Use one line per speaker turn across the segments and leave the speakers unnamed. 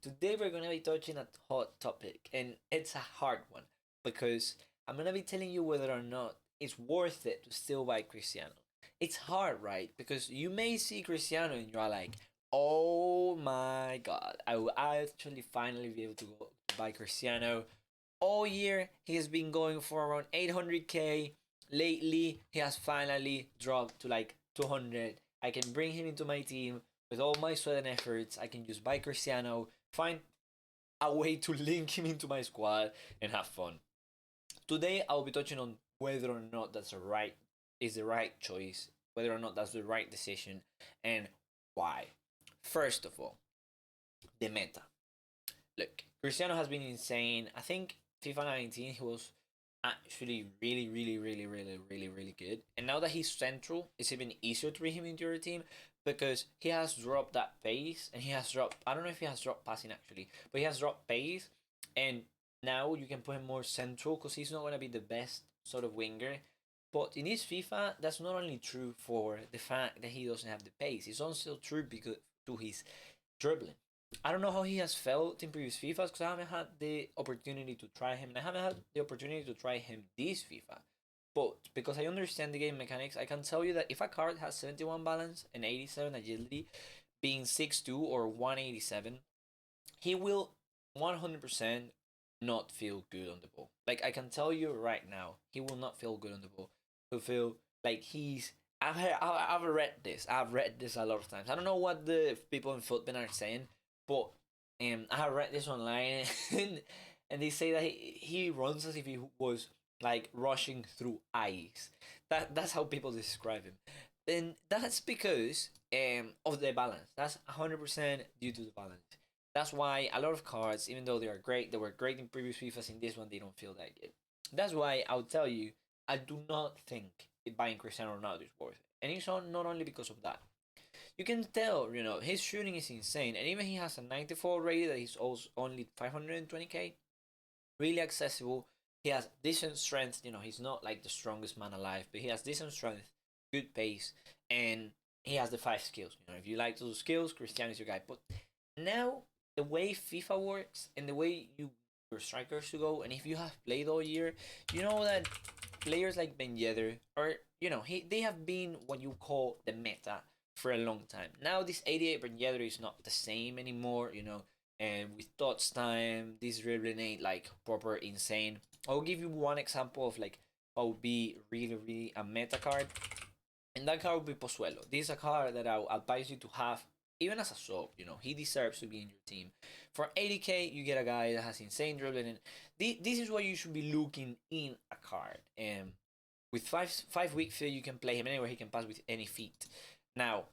Today we're gonna be touching a hot topic, and it's a hard one because I'm gonna be telling you whether or not it's worth it to still buy Cristiano. It's hard, right? Because you may see Cristiano and you're like, oh my god, I will actually finally be able to go to buy Cristiano. All year he has been going for around 800k. Lately, he has finally dropped to like 200. I can bring him into my team with all my sweat and efforts. I can just buy Cristiano, find a way to link him into my squad, and have fun. Today, I'll be touching on whether or not that's the right choice, whether or not that's the right decision, and why. First of all, the meta. Look, Cristiano has been insane. I think FIFA 19 he was actually really good. And now that he's central, it's even easier to bring him into your team because he has dropped that pace and he has dropped. I don't know if he has dropped passing actually, but he has dropped pace, and now you can put him more central because he's not gonna be the best sort of winger. But in this FIFA, that's not only true for the fact that he doesn't have the pace. It's also true because to his dribbling. I don't know how he has felt in previous FIFAs because I haven't had the opportunity to try him, and I haven't had the opportunity to try him this FIFA. But because I understand the game mechanics, I can tell you that if a card has 71 balance and 87 agility, being 6'2 or 187, he will 100% not feel good on the ball. Like, I can tell you right now, he will not feel good on the ball. He'll feel like he's. I've read this. I've read this a lot of times. I don't know what the people in football are saying, but I have read this online, and they say that he runs as if he was like rushing through ice. That's how people describe him. And that's because of the balance. That's 100% due to the balance. That's why a lot of cards, even though they were great in previous FIFAs. In this one, they don't feel that good. That's why I'll tell you, I do not think buying Cristiano Ronaldo is worth it, and it's not only because of that. You can tell, his shooting is insane, and even he has a 94 rated that he's also only 520k, really accessible. He has decent strength. He's not like the strongest man alive, but he has decent strength, good pace, and he has the 5 skills. If you like those skills, Cristiano is your guy. But now the way FIFA works and the way your strikers to go, and if you have played all year, you know that players like Ben Yedder are they have been what you call the meta for a long time. Now this 88 Ben Yedder is not the same anymore. And with thoughts time, this dribbling ain't like proper insane. I'll give you one example of like what would be really a meta card, and that card would be Pozuelo. This is a card that I would advise you to have even as a sub. He deserves to be in your team. For 80k, you get a guy that has insane dribbling, and this is what you should be looking in a card. With five weak feet, you can play him anywhere. He can pass with any feet. Now,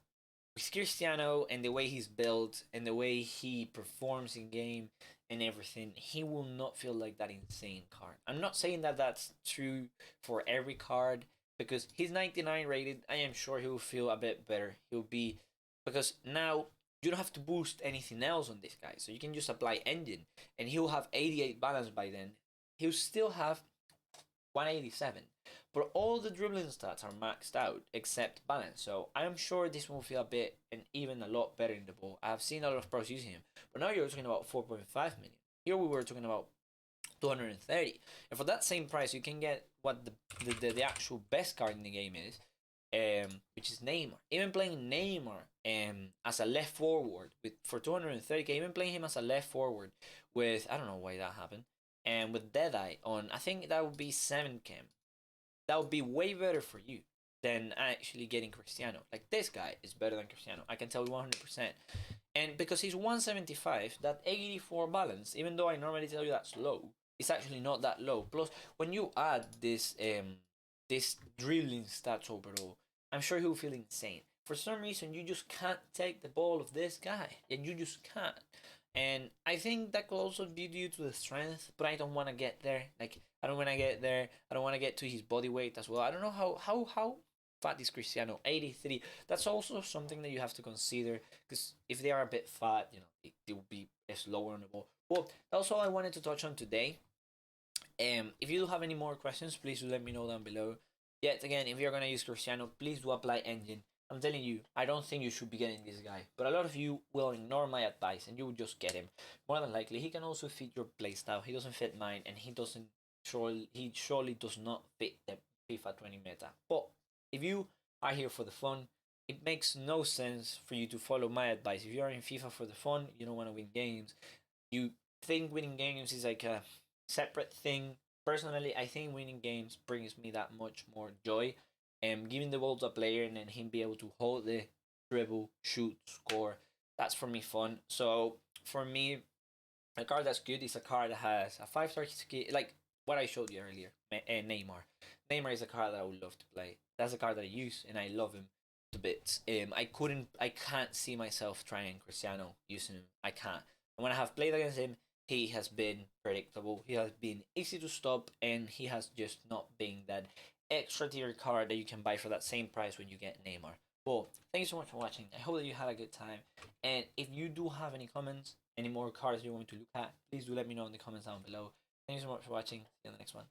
with Cristiano and the way he's built and the way he performs in game and everything, he will not feel like that insane card. I'm not saying that that's true for every card because he's 99 rated. I am sure he will feel a bit better. He'll be because now you don't have to boost anything else on this guy, so you can just apply engine, and he'll have 88 balance by then. He'll still have 187, but all the dribbling stats are maxed out except balance. So I'm sure this will feel a bit and even a lot better in the ball. I've seen a lot of pros using him, but now you're talking about 4.5 million. Here we were talking about 230, and for that same price, you can get what the actual best card in the game is, which is Neymar. Even playing Neymar as a left forward for 230k, even playing him as a left forward with, I don't know why that happened, and with Deadeye on, I think that would be 7 chem. That would be way better for you than actually getting Cristiano. Like, this guy is better than Cristiano. I can tell you 100%. And because he's 175, that 84 balance, even though I normally tell you that's low, it's actually not that low. Plus, when you add this dribbling stats overall, I'm sure he'll feel insane. For some reason, you just can't take the ball of this guy, and you just can't. And I think that could also be due to the strength, but I don't want to get there. Like, I don't want to get there. I don't want to get to his body weight as well. I don't know how fat is Cristiano. 83. That's also something that you have to consider, because if they are a bit fat, they will be slower on the ball. Well, that's all I wanted to touch on today. If you do have any more questions, please do let me know down below. Yet again, if you're gonna use Cristiano, please do apply engine. I'm telling you, I don't think you should be getting this guy. But a lot of you will ignore my advice and you will just get him. More than likely, he can also fit your playstyle. He doesn't fit mine, and he surely does not fit the FIFA 20 meta. But if you are here for the fun, it makes no sense for you to follow my advice. If you are in FIFA for the fun, you don't want to win games, you think winning games is like a separate thing. Personally, I think winning games brings me that much more joy. And giving the ball to a player and then him be able to hold the dribble, shoot, score, that's for me fun. So for me, a card that's good is a card that has a 5-star skill, like what I showed you earlier. Neymar. Neymar is a card that I would love to play. That's a card that I use and I love him to bits. I can't see myself trying Cristiano using him. I can't. And when I have played against him, he has been predictable. He has been easy to stop, and he has just not been that extra tier card that you can buy for that same price when you get Neymar. Well, thank you so much for watching. I hope that you had a good time. And if you do have any comments, any more cards you want me to look at, please do let me know in the comments down below. Thank you so much for watching. See you in the next one.